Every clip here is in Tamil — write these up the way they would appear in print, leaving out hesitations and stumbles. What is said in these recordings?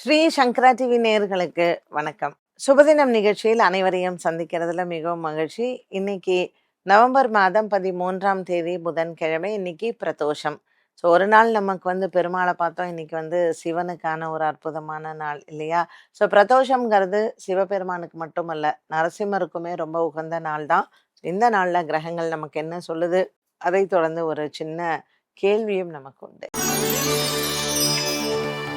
ஸ்ரீ சங்கரா டிவி நேயர்களுக்கு வணக்கம். சுபதினம் நிகழ்ச்சியில் அனைவரையும் சந்திக்கிறதுல மிகவும் மகிழ்ச்சி. இன்னைக்கு நவம்பர் மாதம் 13ஆம் தேதி புதன்கிழமை. இன்னைக்கு பிரதோஷம். ஸோ ஒரு நாள் நமக்கு பெருமாளை பார்த்தோம். இன்னைக்கு சிவனுக்கான ஒரு அற்புதமான நாள் இல்லையா? ஸோ பிரதோஷம்ங்கிறது சிவபெருமானுக்கு மட்டுமல்ல, நரசிம்மருக்குமே ரொம்ப உகந்த நாள் தான். இந்த நாள்ல கிரகங்கள் நமக்கு என்ன சொல்லுது? அதைத் தொடர்ந்து ஒரு சின்ன கேள்வியும் நமக்கு உண்டு.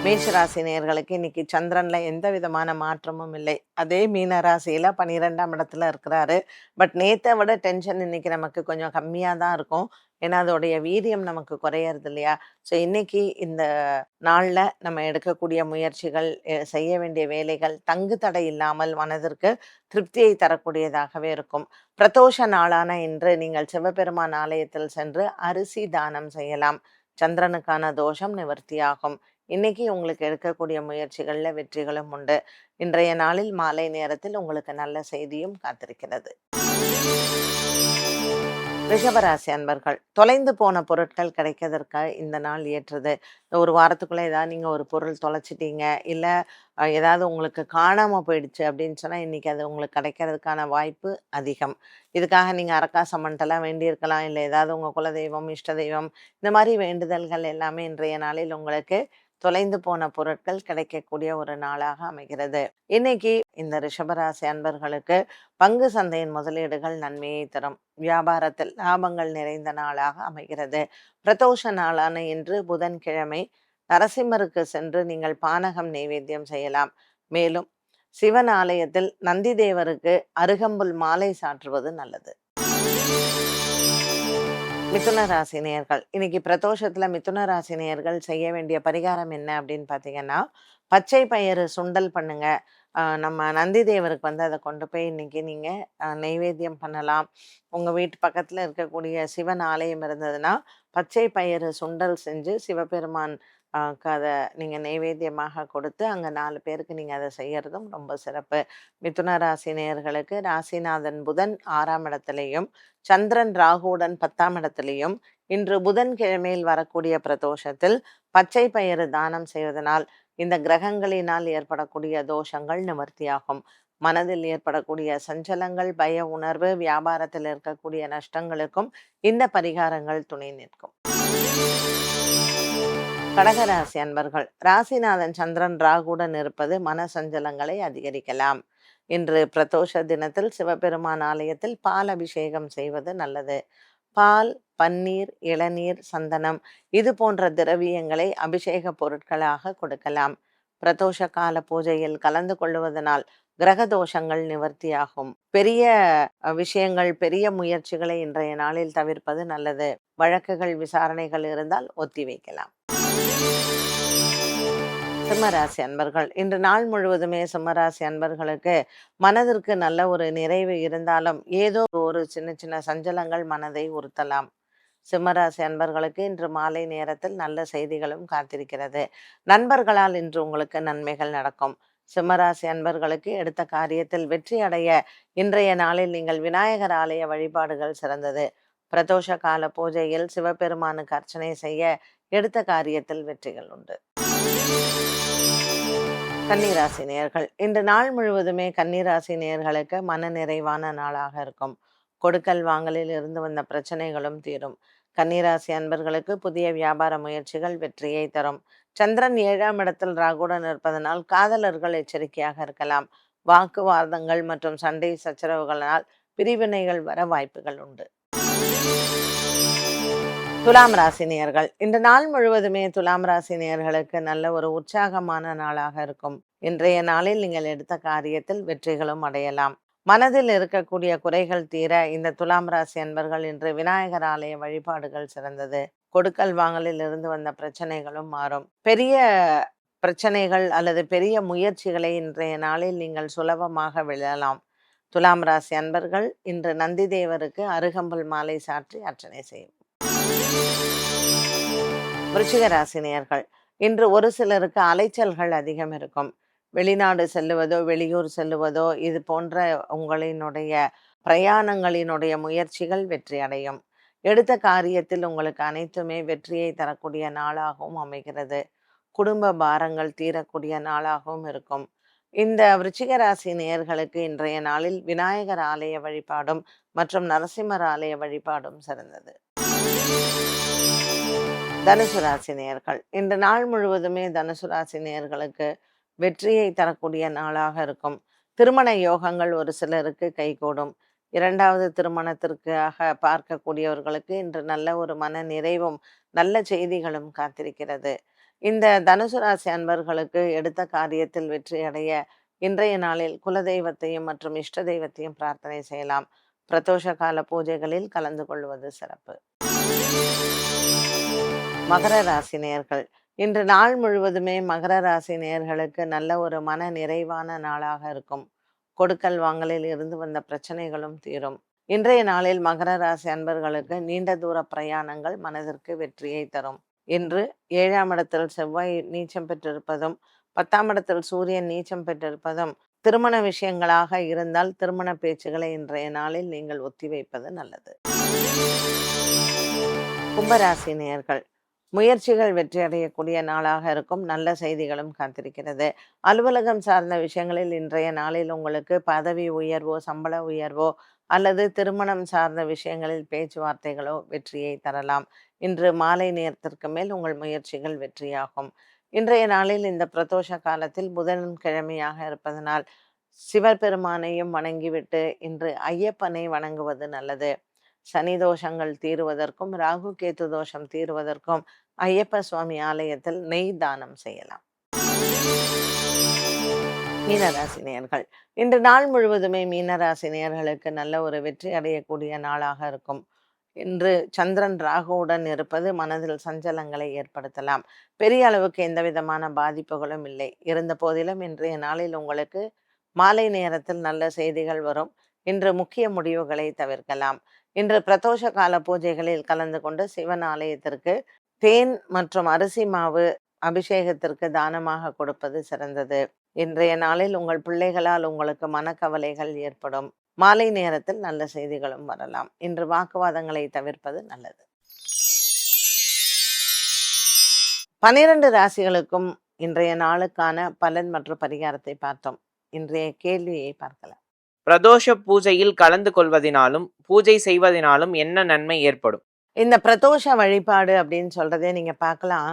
மேஷராசி நேயர்களுக்கு இன்னைக்கு சந்திரன்ல எந்த விதமான மாற்றமும் இல்லை. அதே மீன ராசியில 12ஆம் இடத்துல இருக்கிறாரு. பட் நேத்தை விட டென்ஷன் இன்னைக்கு நமக்கு கொஞ்சம் கம்மியா தான் இருக்கும். ஏன்னா அதோடைய வீரியம் நமக்கு குறையறது இல்லையா? ஸோ இன்னைக்கு இந்த நாள்ல நம்ம எடுக்கக்கூடிய முயற்சிகள், செய்ய வேண்டிய வேலைகள் தங்கு தடை இல்லாமல் மனதிற்கு திருப்தியை தரக்கூடியதாகவே இருக்கும். பிரதோஷ நாளான இன்று நீங்கள் சிவபெருமான் ஆலயத்தில் சென்று அரிசி தானம் செய்யலாம். சந்திரனுக்கான தோஷம் நிவர்த்தியாகும். இன்னைக்கு உங்களுக்கு எடுக்கக்கூடிய முயற்சிகள்ல வெற்றிகளும் உண்டு. இன்றைய நாளில் மாலை நேரத்தில் உங்களுக்கு நல்ல செய்தியும் காத்திருக்கிறது. ரிஷபராசி அன்பர்கள், தொலைந்து போன பொருட்கள் கிடைக்கிறதற்கு இந்த நாள் ஏற்றது. ஒரு வாரத்துக்குள்ள ஏதாவது நீங்க ஒரு பொருள் தொலைச்சிட்டீங்க, இல்ல ஏதாவது உங்களுக்கு காணாம போயிடுச்சு அப்படின்னு சொன்னா இன்னைக்கு அது உங்களுக்கு கிடைக்கிறதுக்கான வாய்ப்பு அதிகம். இதுக்காக நீங்க அரக்காசம்மன்ட்டெல்லாம் வேண்டியிருக்கலாம், இல்லை ஏதாவது உங்க குலதெய்வம், இஷ்ட தெய்வம், இந்த மாதிரி வேண்டுதல்கள் எல்லாமே இன்றைய நாளில் உங்களுக்கு தொலைந்து போன பொருட்கள் கிடைக்கக்கூடிய ஒரு நாளாக அமைகிறது. இன்னைக்கு இந்த ரிஷபராசி அன்பர்களுக்கு பங்கு சந்தையின் முதலீடுகள் நன்மையை தரும். வியாபாரத்தில் லாபங்கள் நிறைந்த நாளாக அமைகிறது. பிரதோஷ நாளான இன்று புதன்கிழமை நரசிம்மருக்கு சென்று நீங்கள் பானகம் நைவேத்தியம் செய்யலாம். மேலும் சிவன் ஆலயத்தில் நந்தி தேவருக்கு அருகம்புல் மாலை சாற்றுவது நல்லது. மிதுன ராசி நேயர்கள், இன்னைக்கு பிரதோஷத்துல மிதுன ராசி நேயர்கள் செய்ய வேண்டிய பரிகாரம் என்ன அப்படின்னு பார்த்தீங்கன்னா, பச்சை பயிறு சுண்டல் பண்ணுங்க. நம்ம நந்தி தேவருக்கு அதை கொண்டு போய் இன்னைக்கு நீங்க நெய்வேத்தியம் பண்ணலாம். உங்க வீட்டு பக்கத்துல இருக்கக்கூடிய சிவன் ஆலயம் இருந்ததுன்னா, பச்சை பயிறு சுண்டல் செஞ்சு சிவபெருமான் அதை நீங்க நெய்வேத்தியமாக கொடுத்து அங்க 4 பேருக்கு நீங்க அதை செய்யறதும் ரொம்ப சிறப்பு. மிதுன ராசி நேயர்களுக்கு ராசிநாதன் புதன் 6ஆம் இடத்திலையும், சந்திரன் ராகுவுடன் 10ஆம் இடத்திலையும், இன்று புதன்கிழமையில் வரக்கூடிய பிரதோஷத்தில் பச்சை பயிறு தானம் செய்வதனால் இந்த கிரகங்களினால் ஏற்படக்கூடிய தோஷங்கள் நிவர்த்தியாகும். மனதில் ஏற்படக்கூடிய சஞ்சலங்கள், பய உணர்வு, வியாபாரத்தில் இருக்கக்கூடிய நஷ்டங்களுக்கும் இந்த பரிகாரங்கள் துணை நிற்கும். கடகராசி அன்பர்கள், ராசிநாதன் சந்திரன் ராகுடன் இருப்பது மன சஞ்சலங்களை அதிகரிக்கலாம். இன்று பிரதோஷ தினத்தில் சிவபெருமான் ஆலயத்தில் பால் அபிஷேகம் செய்வது நல்லது. பால், பன்னீர், இளநீர், சந்தனம் இது போன்ற திரவியங்களை அபிஷேக பொருட்களாக கொடுக்கலாம். பிரதோஷ கால பூஜையில் கலந்து கொள்வதனால் கிரக தோஷங்கள் நிவர்த்தியாகும். பெரிய விஷயங்கள், பெரிய முயற்சிகளை இன்றைய நாளில் தவிர்ப்பது நல்லது. வழக்குகள், விசாரணைகள் இருந்தால் ஒத்தி வைக்கலாம். சிம்மராசி அன்பர்கள், இன்று நாள் முழுவதுமே சிம்மராசி அன்பர்களுக்கு மனதிற்கு நல்ல ஒரு நிறைவு இருந்தாலும் ஏதோ ஒரு சின்ன சின்ன சஞ்சலங்கள் மனதை உறுத்தலாம். சிம்மராசி அன்பர்களுக்கு இன்று மாலை நேரத்தில் நல்ல செய்திகளும் காத்திருக்கிறது. நண்பர்களால் இன்று உங்களுக்கு நன்மைகள் நடக்கும். சிம்மராசி அன்பர்களுக்கு எடுத்த காரியத்தில் வெற்றி அடைய இன்றைய நாளில் நீங்கள் விநாயகர் ஆலய வழிபாடுகள் சிறந்தது. பிரதோஷ கால பூஜையில் சிவபெருமானுக்கு அர்ச்சனை செய்ய எடுத்த காரியத்தில் வெற்றிகள் உண்டு. கன்னிராசி நேயர்கள், இன்று நாள் முழுவதுமே கன்னிராசி நேயர்களுக்கு மன நிறைவான நாளாக இருக்கும். கொடுக்கல் வாங்கலில் இருந்து வந்த பிரச்சனைகளும் தீரும். கன்னிராசி அன்பர்களுக்கு புதிய வியாபார முயற்சிகள் வெற்றியை தரும். சந்திரன் 7ஆம் இடத்தில் ராகுடன் இருப்பதனால் காதலர்கள் எச்சரிக்கையாக இருக்கலாம். வாக்குவாதங்கள் மற்றும் சண்டை சச்சரவுகளால் பிரிவினைகள் வர வாய்ப்புகள் உண்டு. துலாம் ராசி நேயர்கள், இந்த நாள் முழுவதுமே துலாம் ராசி நேயர்களுக்கு நல்ல ஒரு உற்சாகமான நாளாக இருக்கும். இன்றைய நாளில் நீங்கள் எடுத்த காரியத்தில் வெற்றிகளும் அடையலாம். மனதில் இருக்கக்கூடிய குறைகள் தீர இந்த துலாம் ராசி அன்பர்கள் இன்று விநாயகர் ஆலய வழிபாடுகள் சிறந்தது. கொடுக்கல் வாங்கலில் இருந்து வந்த பிரச்சனைகளும் மாறும். பெரிய பிரச்சனைகள் அல்லது பெரிய முயற்சிகளை இன்றைய நாளில் நீங்கள் சுலபமாக வெல்லலாம். துலாம் ராசி அன்பர்கள் இன்று நந்தி தேவருக்கு அருகம்புல் மாலை சாற்றி அர்ச்சனை செய்யும். விருச்சிக ராசி நேயர்கள், இன்று ஒரு சிலருக்கு அலைச்சல்கள் அதிகம் இருக்கும். வெளிநாடு செல்லுவதோ, வெளியூர் செல்லுவதோ இது போன்ற உங்களினுடைய பிரயாணங்களினுடைய முயற்சிகள் வெற்றி அடையும். எடுத்த காரியத்தில் உங்களுக்கு அனைத்துமே வெற்றியை தரக்கூடிய நாளாகவும் அமைகிறது. குடும்ப பாரங்கள் தீரக்கூடிய நாளாகவும் இருக்கும். இந்த விருச்சிக ராசி நேயர்களுக்கு இன்றைய நாளில் விநாயகர் ஆலய வழிபாடும் மற்றும் நரசிம்மர் ஆலய வழிபாடும் சிறந்தது. தனுசு ராசி நேயர்கள் இன்று நாள் முழுவதுமே தனுசு ராசி நேயர்களுக்கு வெற்றியை தரக்கூடிய நாளாக இருக்கும். திருமண யோகங்கள் ஒரு சிலருக்கு கைகூடும். இரண்டாவது திருமணத்திற்காக பார்க்கக்கூடியவர்களுக்கு இன்று நல்ல ஒரு மன நிறைவும் நல்ல செய்திகளும் காத்திருக்கிறது. இந்த தனுசு ராசி அன்பர்களுக்கு எடுத்த காரியத்தில் வெற்றி அடைய இன்றைய நாளில் குலதெய்வத்தையும் மற்றும் இஷ்ட தெய்வத்தையும் பிரார்த்தனை செய்யலாம். பிரதோஷ கால பூஜைகளில் கலந்து கொள்வது சிறப்பு. மகர ராசி நேயர்கள் இன்று நாள் முழுவதுமே மகர ராசி நேயர்களுக்கு நல்ல ஒரு மன நிறைவான நாளாக இருக்கும். கொடுக்கல் வாங்கலில் இருந்து வந்த பிரச்சனைகளும் தீரும். இன்றைய நாளில் மகர ராசி அன்பர்களுக்கு நீண்ட தூர பிரயாணங்கள் மனதிற்கு வெற்றியை தரும். இன்று 7ஆம் இடத்தில் செவ்வாய் நீச்சம் பெற்றிருப்பதும் 10ஆம் இடத்தில் சூரியன் நீச்சம் பெற்றிருப்பதும் திருமண விஷயங்களாக இருந்தால் திருமண பேச்சுகளை இன்றைய நாளில் நீங்கள் ஒத்திவைப்பது நல்லது. கும்பராசி நேயர்கள் முயற்சிகள் வெற்றி அடையக்கூடிய நாளாக இருக்கும். நல்ல செய்திகளும் காத்திருக்கிறது. அலுவலகம் சார்ந்த விஷயங்களில் இன்றைய நாளில் உங்களுக்கு பதவி உயர்வோ சம்பள உயர்வோ அல்லது திருமணம் சார்ந்த விஷயங்களில் பேச்சுவார்த்தைகளோ வெற்றியை தரலாம். இன்று மாலை நேரத்திற்கு மேல் உங்கள் முயற்சிகள் வெற்றியாகும். இன்றைய நாளில் இந்த பிரதோஷ காலத்தில் புதன்கிழமையாக இருப்பதனால் சிவபெருமானையும் வணங்கிவிட்டு இன்று ஐயப்பனை வணங்குவது நல்லது. சனி தோஷங்கள் தீருவதற்கும் ராகு கேத்து தோஷம் தீருவதற்கும் ஐயப்ப சுவாமி ஆலயத்தில் நெய் தானம் செய்யலாம். மீனராசி நேயர்கள் இன்று நாள் முழுவதுமே மீனராசி நேயர்களுக்கு நல்ல ஒரு வெற்றி அடையக்கூடிய நாளாக இருக்கும். இன்று சந்திரன் ராகுவுடன் இருப்பது மனதில் சஞ்சலங்களை ஏற்படுத்தலாம். பெரிய அளவுக்கு எந்த விதமான பாதிப்புகளும் இல்லை. இருந்த போதிலும் இன்றைய நாளில் உங்களுக்கு மாலை நேரத்தில் நல்ல செய்திகள் வரும். இன்று முக்கிய முடிவுகளை தவிர்க்கலாம். இன்று பிரதோஷ கால பூஜைகளில் கலந்து கொண்டு சிவன் ஆலயத்திற்கு தேன் மற்றும் அரிசி மாவு அபிஷேகத்திற்கு தானமாக கொடுப்பது சிறந்தது. இன்றைய நாளில் உங்கள் பிள்ளைகளால் உங்களுக்கு மனக்கவலைகள் ஏற்படும். மாலை நேரத்தில் நல்ல செய்திகளும் வரலாம். இன்று வாக்குவாதங்களை தவிர்ப்பது நல்லது. 12 ராசிகளுக்கும் இன்றைய நாளுக்கான பலன் மற்றும் பரிகாரத்தை பார்த்தோம். இன்றைய கேள்வியை பார்க்கலாம். பிரதோஷ பூஜையில் கலந்து கொள்வதினாலும் பூஜை செய்வதனாலும் என்ன நன்மை ஏற்படும்? இந்த பிரதோஷ வழிபாடு அப்படின்னு சொல்றதே நீங்க பார்க்கலாம்.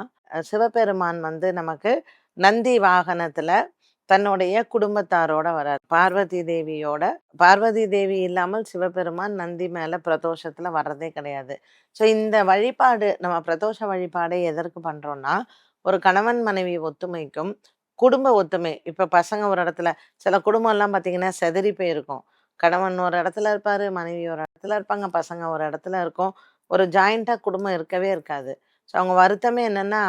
சிவபெருமான் நமக்கு நந்தி வாகனத்துல தன்னுடைய குடும்பத்தாரோட வரார். பார்வதி தேவி இல்லாமல் சிவபெருமான் நந்தி மேல பிரதோஷத்துல வர்றதே கிடையாது. ஸோ இந்த வழிபாடு நம்ம பிரதோஷ வழிபாடை எதற்கு பண்றோம்னா, ஒரு கணவன் மனைவி ஒத்துமைக்கும் குடும்ப ஒத்துமை. இப்ப பசங்க ஒரு இடத்துல சில குடும்பம் எல்லாம் பார்த்தீங்கன்னா செதறி போயிருக்கும். கணவன் ஒரு இடத்துல இருப்பாரு, மனைவி ஒரு இடத்துல இருப்பாங்க, பசங்க ஒரு இடத்துல இருக்கும். ஒரு ஜாயிண்டா குடும்பம் இருக்கவே இருக்காது. ஸோ அவங்க வருத்தமே என்னன்னா,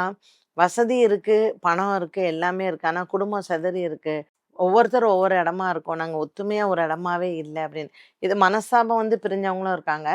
வசதி இருக்கு, பணம் இருக்கு, எல்லாமே இருக்கு. ஆனா குடும்பம் சிதறி இருக்கு. ஒவ்வொருத்தரும் ஒவ்வொரு இடமா இருக்கோம். நாங்க ஒத்துமையா ஒரு இடமாவே இல்ல அப்படின்னு. இது மனஸ்தாபம் பிரிஞ்சவங்களும் இருக்காங்க.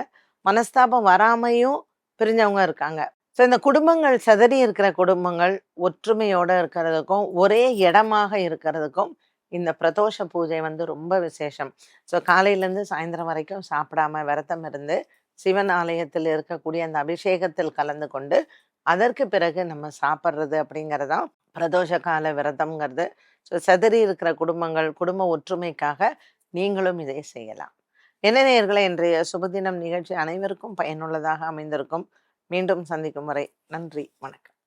மனஸ்தாபம் வராமையும் பிரிஞ்சவங்க இருக்காங்க. ஸோ இந்த குடும்பங்கள் சிதறி இருக்கிற குடும்பங்கள் ஒற்றுமையோட இருக்கிறதுக்கும், ஒரே இடமாக இருக்கிறதுக்கும் இந்த பிரதோஷ பூஜை ரொம்ப விசேஷம். ஸோ காலையிலேருந்து சாயந்தரம் வரைக்கும் சாப்பிடாம விரதம் இருந்து சிவன் ஆலயத்தில் இருக்கக்கூடிய அந்த அபிஷேகத்தில் கலந்து கொண்டு அதற்கு பிறகு நம்ம சாப்பிட்றது அப்படிங்கிறதான் பிரதோஷ கால விரதம்ங்கிறது. ஸோ சிதறி இருக்கிற குடும்பங்கள் குடும்ப ஒற்றுமைக்காக நீங்களும் இதை செய்யலாம். என்ன நேயர்களே, இன்றைய சுபதினம் நிகழ்ச்சி அனைவருக்கும் பயனுள்ளதாக அமைந்திருக்கும். மீண்டும் சந்திக்கும் வரை நன்றி, வணக்கம்.